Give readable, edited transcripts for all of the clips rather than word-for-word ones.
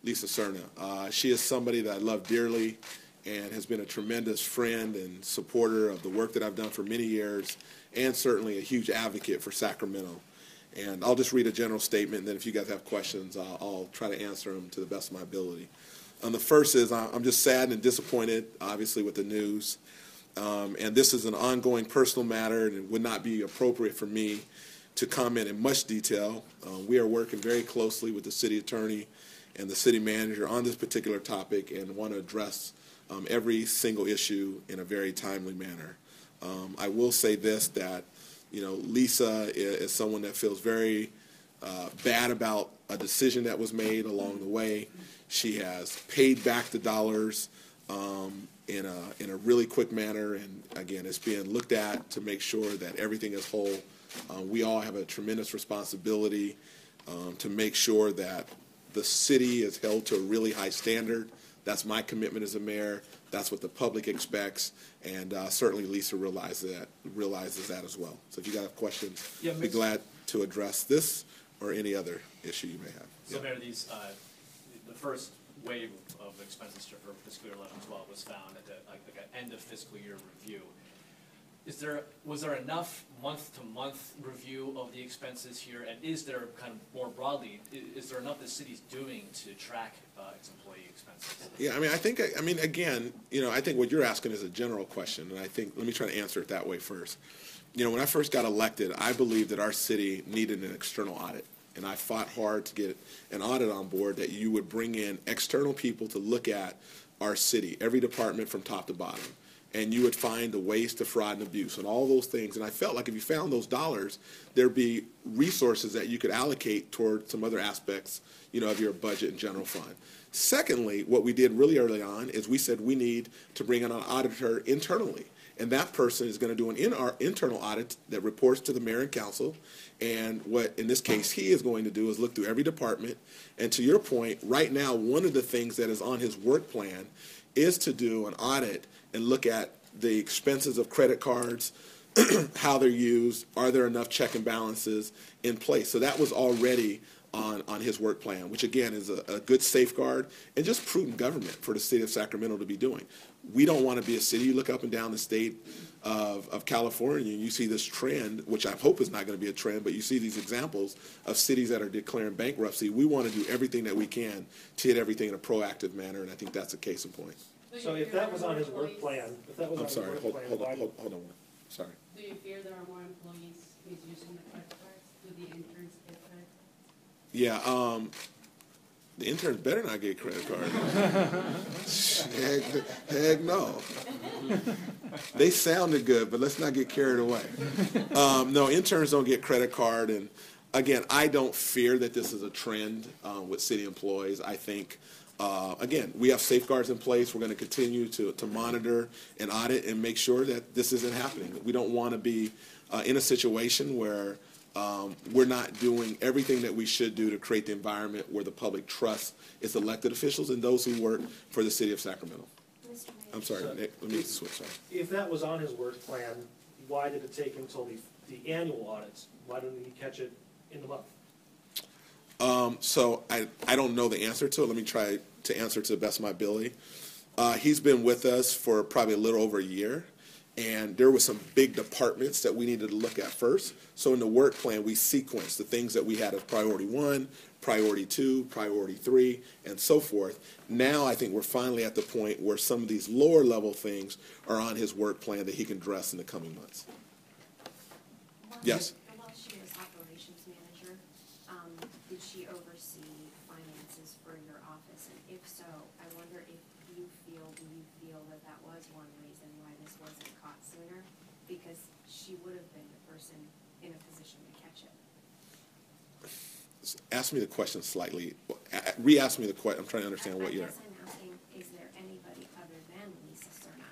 Lisa Serna. She is somebody that I love dearly and has been a tremendous friend and supporter of the work that I've done for many years, and certainly a huge advocate for Sacramento. And I'll just read a general statement, and then if you guys have questions, I'll try to answer them to the best of my ability. The first is I'm just sad and disappointed, obviously, with the news. And this is an ongoing personal matter, and it would not be appropriate for me to comment in much detail. We are working very closely with the city attorney and the city manager on this particular topic and want to address every single issue in a very timely manner. I will say this, that Lisa is someone that feels very bad about a decision that was made along the way. She has paid back the dollars in a really quick manner, and again, it's being looked at to make sure that everything is whole. We all have a tremendous responsibility to make sure that the city is held to a really high standard. That's my commitment as a mayor. That's what the public expects, and certainly Lisa realizes that as well. So if you got questions, I'd be glad to address this or any other issue you may have. So Mayor, the first wave of expenses for fiscal year 11-12 was found at the end of fiscal year review. Was there enough month-to-month review of the expenses here, and is there, kind of more broadly, is there enough the city's doing to track its employee expenses? Yeah, I think again, I think what you're asking is a general question, and I think, let me try to answer it that way first. When I first got elected, I believed that our city needed an external audit, and I fought hard to get an audit on board that you would bring in external people to look at our city, every department from top to bottom. And you would find the waste of fraud and abuse and all those things. And I felt like if you found those dollars, there'd be resources that you could allocate toward some other aspects, of your budget and general fund. Secondly, what we did really early on is we said we need to bring in an auditor internally. And that person is going to do an internal audit that reports to the mayor and council. And what, in this case, he is going to do is look through every department. And to your point, right now, one of the things that is on his work plan is to do an audit and look at the expenses of credit cards, how they're used, are there enough check and balances in place. So that was already on his work plan, which again is a good safeguard and just prudent government for the city of Sacramento to be doing. We don't want to be a city. You look up and down the state of California and you see this trend, which I hope is not going to be a trend, but you see these examples of cities that are declaring bankruptcy. We want to do everything that we can to hit everything in a proactive manner, and I think that's a case in point. So if that was on his work plan, I'm sorry, hold on. Sorry. Do you fear there are more employees misusing the credit cards? Do the interns get credit cards? Yeah, the interns better not get credit cards. heck no. They sounded good, but let's not get carried away. No, interns don't get credit card, and again, I don't fear that this is a trend with city employees. I think again, we have safeguards in place. We're going to continue to monitor and audit and make sure that this isn't happening. We don't want to be in a situation where we're not doing everything that we should do to create the environment where the public trusts its elected officials and those who work for the city of Sacramento. I'm sorry, Nick, let me switch. Sorry. If that was on his work plan, why did it take until the annual audits? Why didn't he catch it in the month? So I don't know the answer to it. Let me try to answer to the best of my ability. He's been with us for probably a little over a year, and there were some big departments that we needed to look at first. So in the work plan, we sequenced the things that we had as priority 1, priority 2, priority 3, and so forth. Now I think we're finally at the point where some of these lower level things are on his work plan that he can address in the coming months. Yes? While she was operations manager, did she oversee finances for your office? And if so, I wonder if do you feel that that was one reason why this wasn't caught sooner? Because she would have been the person in a position to catch it. Ask me the question slightly. Re-ask me the question. I'm trying to understand what you're... I'm asking, is there anybody other than Lisa Serna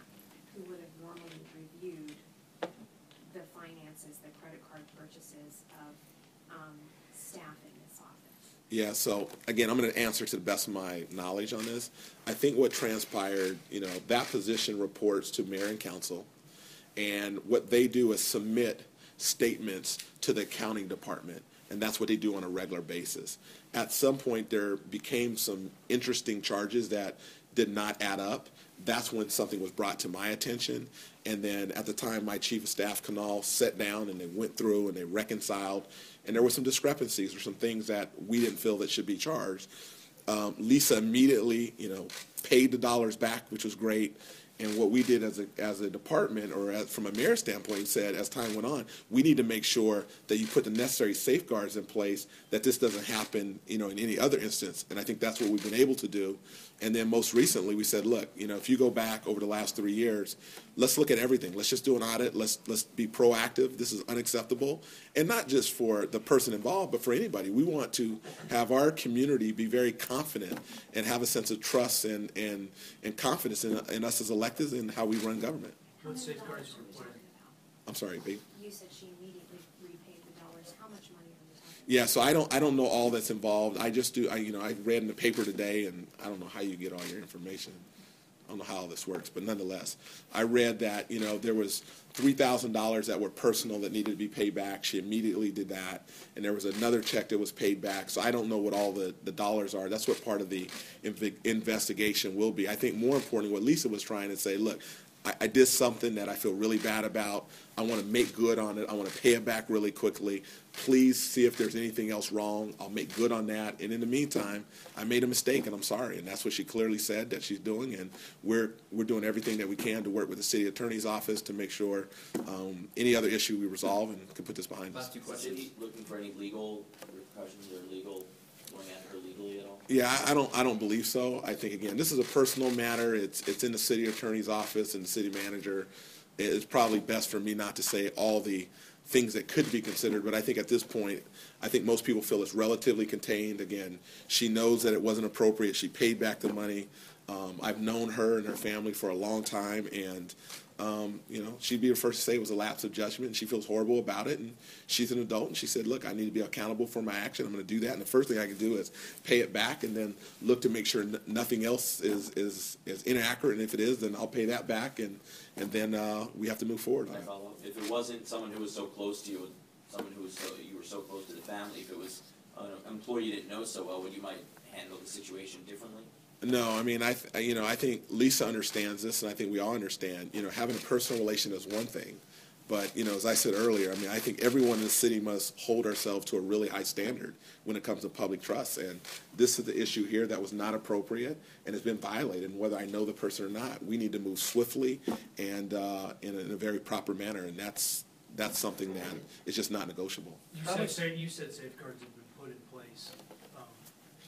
who would have normally reviewed the finances, the credit card purchases of staff in this office? Yeah, so again, I'm going to answer to the best of my knowledge on this. I think what transpired, that position reports to mayor and council, and what they do is submit statements to the accounting department. and that's what they do on a regular basis. At some point, there became some interesting charges that did not add up. That's when something was brought to my attention, and then at the time, my chief of staff, Kanal, sat down and they went through and they reconciled, and there were some discrepancies or some things that we didn't feel that should be charged. Lisa immediately, paid the dollars back, which was great. And what we did as a department, or from a mayor standpoint, said as time went on, we need to make sure that you put the necessary safeguards in place that this doesn't happen, in any other instance. And I think that's what we've been able to do. And then most recently, we said, look, if you go back over the last 3 years, let's look at everything. Let's just do an audit. Let's be proactive. This is unacceptable, and not just for the person involved, but for anybody. We want to have our community be very confident and have a sense of trust and confidence in us as electeds and how we run government. What safeguards were put in? I'm sorry, babe. You said she immediately repaid the dollars. How much money are we talking? Yeah, so I don't know all that's involved. I just do. I read in the paper today, and I don't know how you get all your information. I don't know how all this works, but nonetheless, I read that there was $3,000 that were personal that needed to be paid back. She immediately did that, and there was another check that was paid back. So I don't know what all the dollars are. That's what part of the investigation will be. I think more importantly, what Lisa was trying to say, look, I did something that I feel really bad about. I want to make good on it. I want to pay it back really quickly. Please see if there's anything else wrong. I'll make good on that. And in the meantime, I made a mistake, and I'm sorry. And that's what she clearly said that she's doing. And we're doing everything that we can to work with the city attorney's office to make sure any other issue we resolve and can put this behind us. Last two questions. Is he looking for any legal repercussions or going at her legally at all? Yeah, I don't believe so. I think, again, this is a personal matter. It's in the city attorney's office and the city manager. It's probably best for me not to say all the things that could be considered, but I think at this point, I think most people feel it's relatively contained. Again, she knows that it wasn't appropriate. She paid back the money. I've known her and her family for a long time, and she'd be the first to say it was a lapse of judgment, and she feels horrible about it, and she's an adult, and she said, look, I need to be accountable for my action. I'm going to do that, and the first thing I can do is pay it back and then look to make sure nothing else is inaccurate, and if it is, then I'll pay that back, and then we have to move forward on it. If it wasn't someone who was so close to you, someone who was you were so close to the family, if it was an employee you didn't know so well, would you might handle the situation differently? No, I mean, I think Lisa understands this, and I think we all understand. Having a personal relation is one thing, but as I said earlier, I mean, I think everyone in the city must hold ourselves to a really high standard when it comes to public trust, and this is the issue here that was not appropriate and has been violated. And whether I know the person or not, we need to move swiftly and in a very proper manner, and that's something that is just not negotiable. You said safeguards have been put in place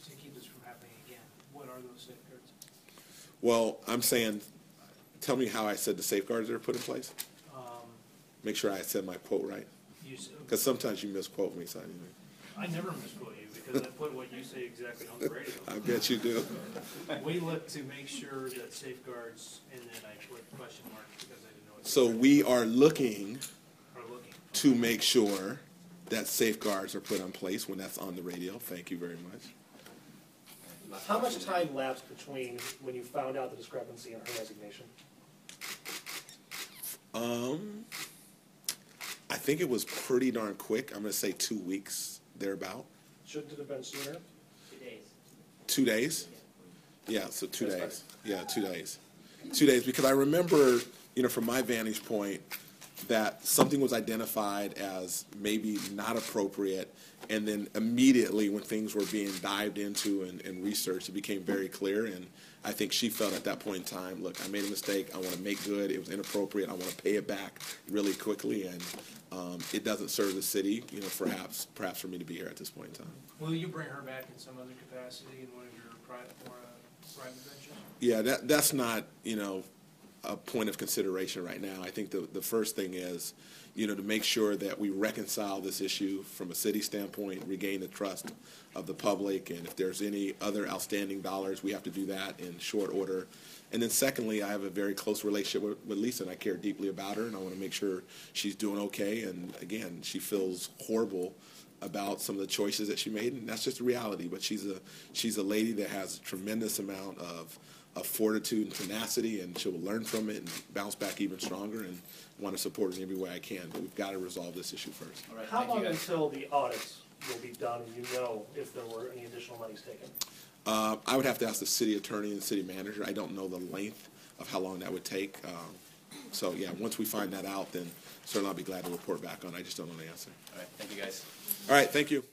to keep this from happening again. What are those safeguards? Well, I'm saying, tell me how I said the safeguards are put in place. Make sure I said my quote right. Because sometimes you misquote me, so I never misquote you because I put what you say exactly on the radio. I bet you do. We look to make sure that safeguards, and then I put question mark because I didn't know what. So we are looking to make sure that safeguards are put in place when that's on the radio. Thank you very much. How much time lapsed between when you found out the discrepancy and her resignation? I think it was pretty darn quick. I'm going to say 2 weeks, thereabout. Shouldn't it have been sooner? 2 days. 2 days? Yeah, so 2 days. Yeah, 2 days. 2 days, because I remember, from my vantage point, that something was identified as maybe not appropriate, and then immediately when things were being dived into and researched, it became very clear, and I think she felt at that point in time, look, I made a mistake, I want to make good, it was inappropriate, I want to pay it back really quickly, and it doesn't serve the city, perhaps for me to be here at this point in time. Will you bring her back in some other capacity in one of your private ventures? Yeah, that's not, a point of consideration right now. I think the first thing is, to make sure that we reconcile this issue from a city standpoint, regain the trust of the public, and if there's any other outstanding dollars, we have to do that in short order. And then secondly, I have a very close relationship with Lisa, and I care deeply about her, and I want to make sure she's doing okay. And again, she feels horrible about some of the choices that she made, and that's just a reality. But she's a lady that has a tremendous amount of fortitude and tenacity, and she'll learn from it and bounce back even stronger, and want to support her in every way I can. But we've got to resolve this issue first. All right, How thank you long guys. until the audits will be done and you know if there were any additional monies taken? I would have to ask the city attorney and the city manager. I don't know the length of how long that would take. So, yeah, once we find that out, then certainly I'll be glad to report back on it. I just don't know the answer. All right, thank you guys. All right, thank you.